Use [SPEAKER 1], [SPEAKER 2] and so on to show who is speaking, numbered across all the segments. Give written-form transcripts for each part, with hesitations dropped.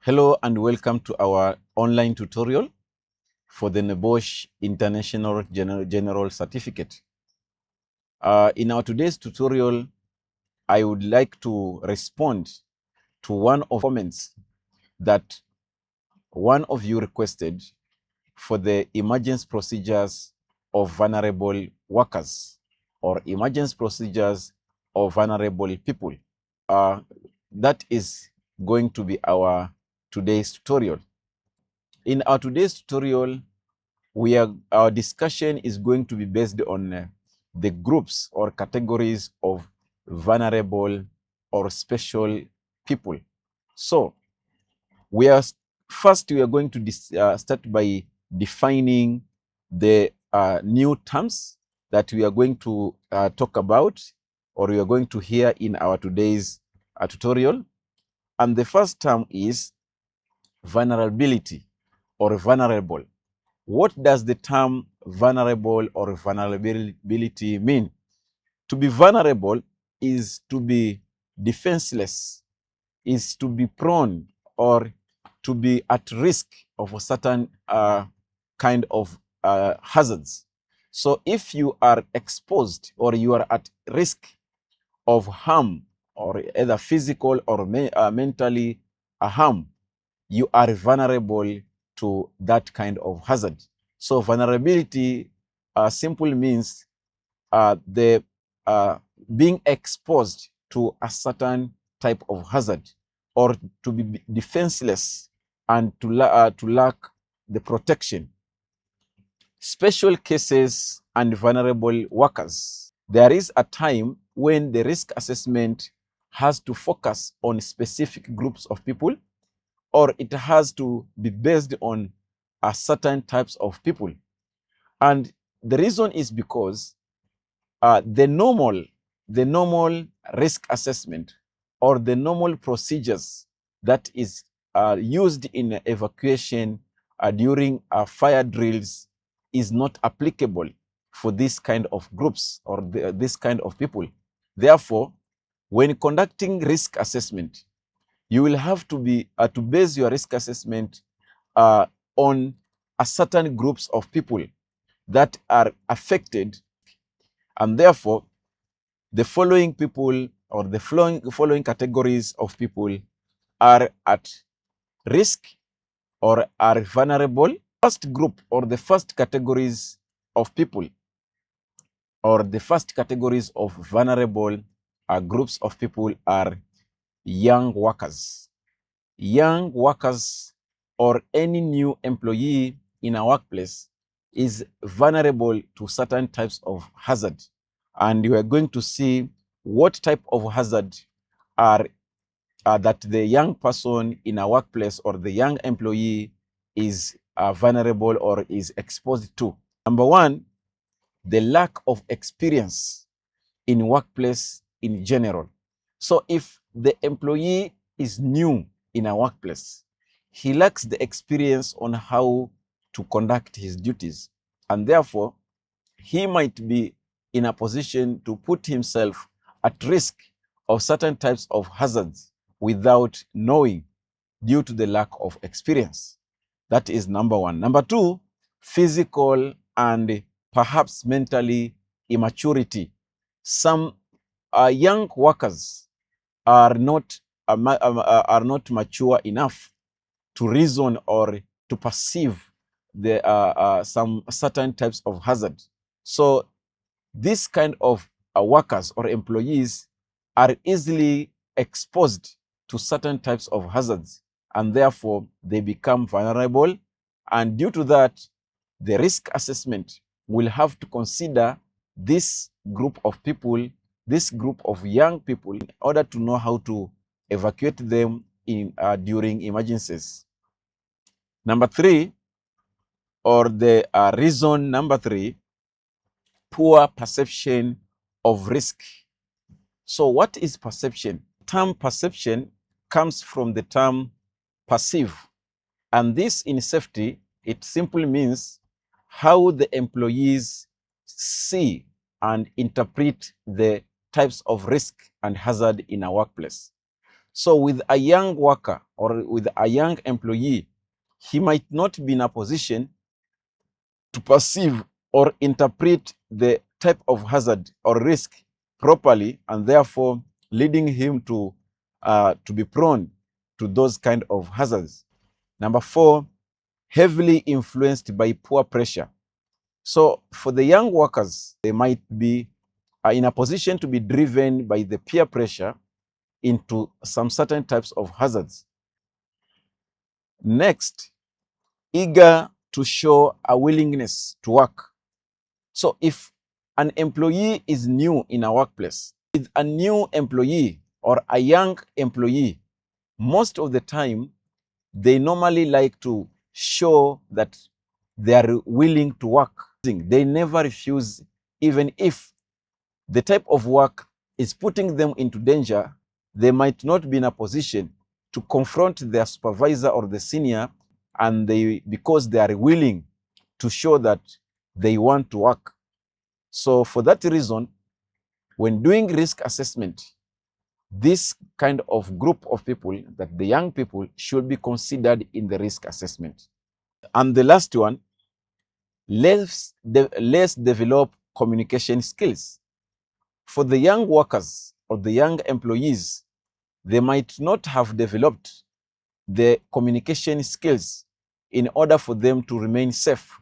[SPEAKER 1] Hello and welcome to our online tutorial for the NEBOSH International General Certificate. In our today's tutorial, I would like to respond to one of the comments that one of you requested for the emergency procedures of vulnerable workers or emergency procedures of vulnerable people. That is going to be our today's tutorial. In our today's tutorial, our discussion is going to be based on the groups or categories of vulnerable or special people. So we are going to start by defining the new terms that we are going to talk about, or we are going to hear in our today's tutorial. And the first term is vulnerability or vulnerable. What does the term vulnerable or vulnerability mean? To be vulnerable is to be defenseless, is to be prone or to be at risk of a certain kind of hazards. So if you are exposed or you are at risk of harm, or either physical or mentally harm, you are vulnerable to that kind of hazard. So vulnerability simply means the being exposed to a certain type of hazard, or to be defenseless and to lack the protection. Special cases and vulnerable workers. There is a time when the risk assessment has to focus on specific groups of people, or it has to be based on a certain types of people. And the reason is because the normal risk assessment or the normal procedures that is used in evacuation during fire drills is not applicable for this kind of groups or this kind of people. Therefore, when conducting risk assessment, you will have to be to base your risk assessment on a certain groups of people that are affected, and therefore the following people or the following categories of people are at risk or are vulnerable. First group or the first categories of people or the first categories of vulnerable groups of people are young workers. Young workers or any new employee in a workplace is vulnerable to certain types of hazard. And you are going to see what type of hazard are that the young person in a workplace or the young employee is vulnerable or is exposed to. Number one, the lack of experience in workplace in general. So if the employee is new in a workplace, he lacks the experience on how to conduct his duties, and therefore he might be in a position to put himself at risk of certain types of hazards without knowing, due to the lack of experience. That is number one. Number two, physical and perhaps mentally immaturity. Some young workers are not mature enough to reason or to perceive the some certain types of hazard. So this kind of workers or employees are easily exposed to certain types of hazards, and therefore they become vulnerable. And due to that, the risk assessment will have to consider this group of people, this group of young people, in order to know how to evacuate them during emergencies. Number three, or the reason number three, poor perception of risk. So what is perception? The term perception comes from the term perceive. And this in safety, it simply means how the employees see and interpret the types of risk and hazard in a workplace. So with a young worker or with a young employee, he might not be in a position to perceive or interpret the type of hazard or risk properly, and therefore leading him to be prone to those kind of hazards. Number 4, heavily influenced by poor pressure. So for the young workers, they might be in a position to be driven by the peer pressure into some certain types of hazards. Next, eager to show a willingness to work. So if an employee is new in a workplace, with a new employee or a young employee, most of the time, they normally like to show that they are willing to work. They never refuse, even if the type of work is putting them into danger. They might not be in a position to confront their supervisor or the senior, and because they are willing to show that they want to work. So for that reason, when doing risk assessment, this kind of group of people, that the young people, should be considered in the risk assessment. And the last one, less develop communication skills. For the young workers or the young employees, they might not have developed the communication skills in order for them to remain safe.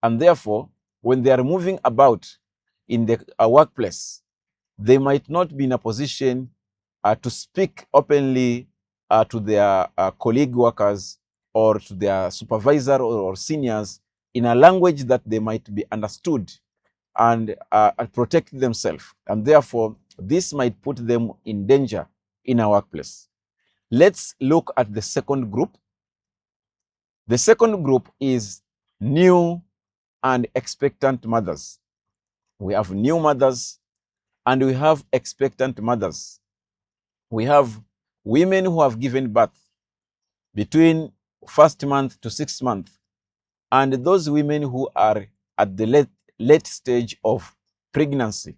[SPEAKER 1] And therefore, when they are moving about in the workplace, they might not be in a position to speak openly to their colleague workers or to their supervisor or seniors in a language that they might be understood and protect themselves. And therefore, this might put them in danger in a workplace. Let's look at the second group. The second group is new and expectant mothers. We have new mothers and we have expectant mothers. We have women who have given birth between first month to 6th month, and those women who are at the late stage of pregnancy.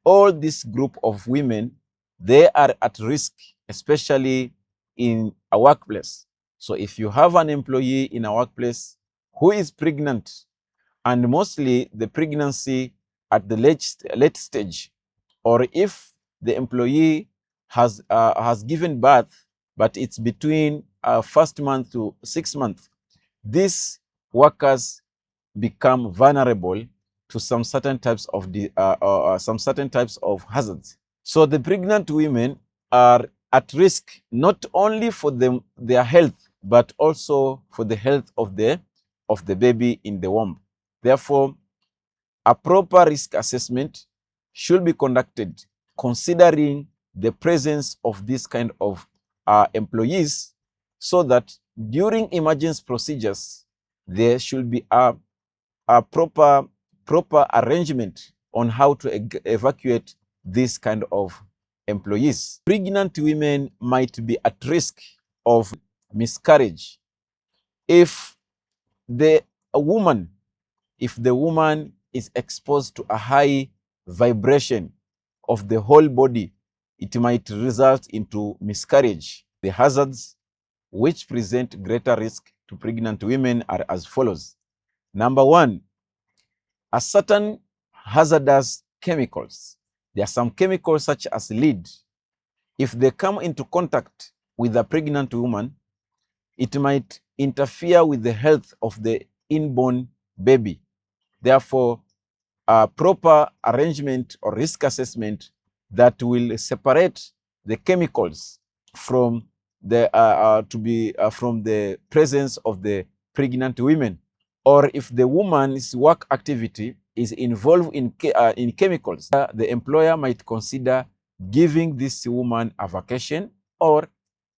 [SPEAKER 1] All this group of women, they are at risk, especially in a workplace. So if you have an employee in a workplace who is pregnant, and mostly the pregnancy at the late stage, or if the employee has given birth, but it's between first month to 6th month, these workers become vulnerable to some certain types of hazards. So the pregnant women are at risk not only for their health, but also for the health of the baby in the womb. Therefore, a proper risk assessment should be conducted considering the presence of this kind of employees, so that during emergency procedures, there should be a proper arrangement on how to evacuate this kind of employees. Pregnant women might be at risk of miscarriage if the woman is exposed to a high vibration of the whole body. It might result into miscarriage. The hazards which present greater risk to pregnant women are as follows. Number 1, a certain hazardous chemicals. There are some chemicals such as lead. If they come into contact with a pregnant woman, it might interfere with the health of the inborn baby. Therefore, a proper arrangement or risk assessment that will separate the chemicals from the from the presence of the pregnant women, or if the woman's work activity is involved in chemicals, the employer might consider giving this woman a vacation, or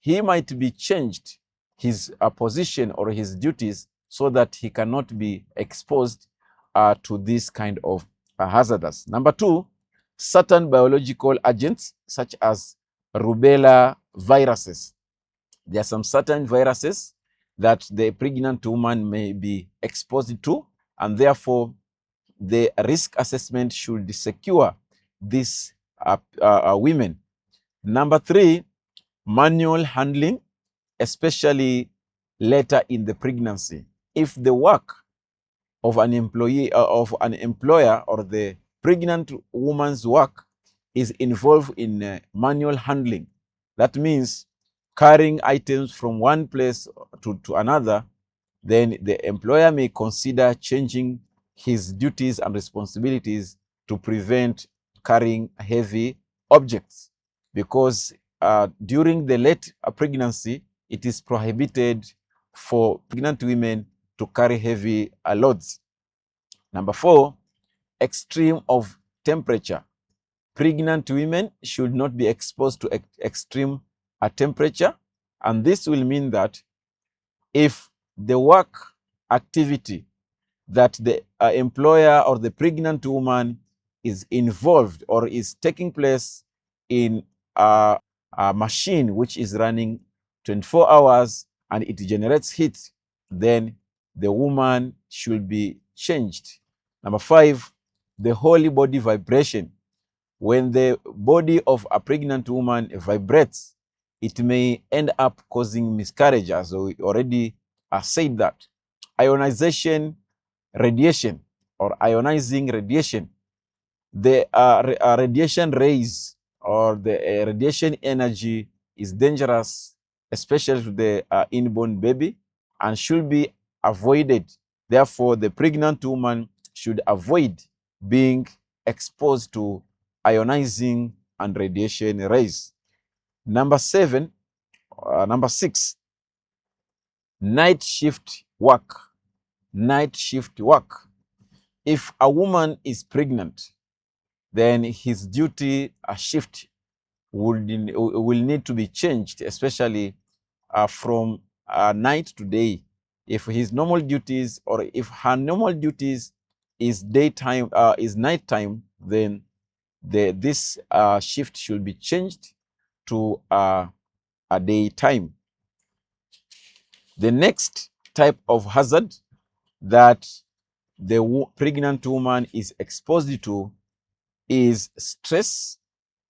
[SPEAKER 1] he might be changed his position or his duties so that he cannot be exposed to this kind of hazardous. Number 2, certain biological agents such as rubella viruses. There are some certain viruses that the pregnant woman may be exposed to, and therefore the risk assessment should secure these women. Number 3, manual handling, especially later in the pregnancy. If the work of an employee of an employer or the pregnant woman's work is involved in manual handling, that means carrying items from one place to another, then the employer may consider changing his duties and responsibilities to prevent carrying heavy objects, because during the late pregnancy, it is prohibited for pregnant women to carry heavy loads. Number 4, extreme of temperature. Pregnant women should not be exposed to extreme temperature, and this will mean that if the work activity that the employer or the pregnant woman is involved or is taking place in a machine which is running 24 hours and it generates heat, then the woman should be changed. Number 5, the whole body vibration. When the body of a pregnant woman vibrates, it may end up causing miscarriage, as we already said that. Ionization radiation or ionizing radiation. The radiation rays or the radiation energy is dangerous, especially to the inborn baby, and should be avoided. Therefore, the pregnant woman should avoid being exposed to ionizing and radiation rays. Number 6, night shift work. Night shift work. If a woman is pregnant, then his duty shift will need to be changed, especially from night to day. If his normal duties or if her normal duties is daytime, is nighttime, then this shift should be changed to a daytime. The next type of hazard that the pregnant woman is exposed to is stress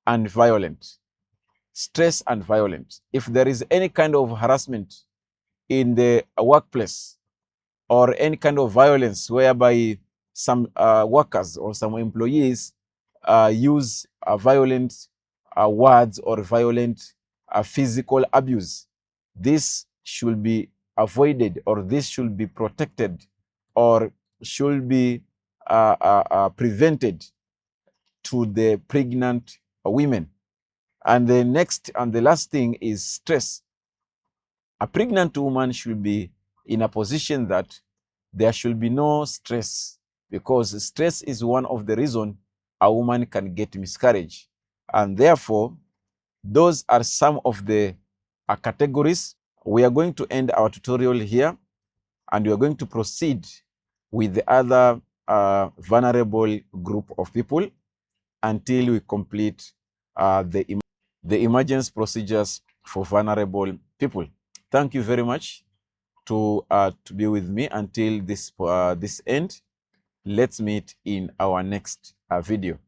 [SPEAKER 1] and violence. Stress and violence. If there is any kind of harassment in the workplace or any kind of violence whereby some workers or some employees use violent words or violent physical abuse, this should be avoided, or this should be protected, or should be prevented to the pregnant women. And the next and the last thing is stress. A pregnant woman should be in a position that there should be no stress, because stress is one of the reasons a woman can get miscarriage. And therefore, those are some of the categories. We are going to end our tutorial here, and we are going to proceed with the other vulnerable group of people until we complete the emergency procedures for vulnerable people. Thank you very much to be with me until this end. Let's meet in our next video.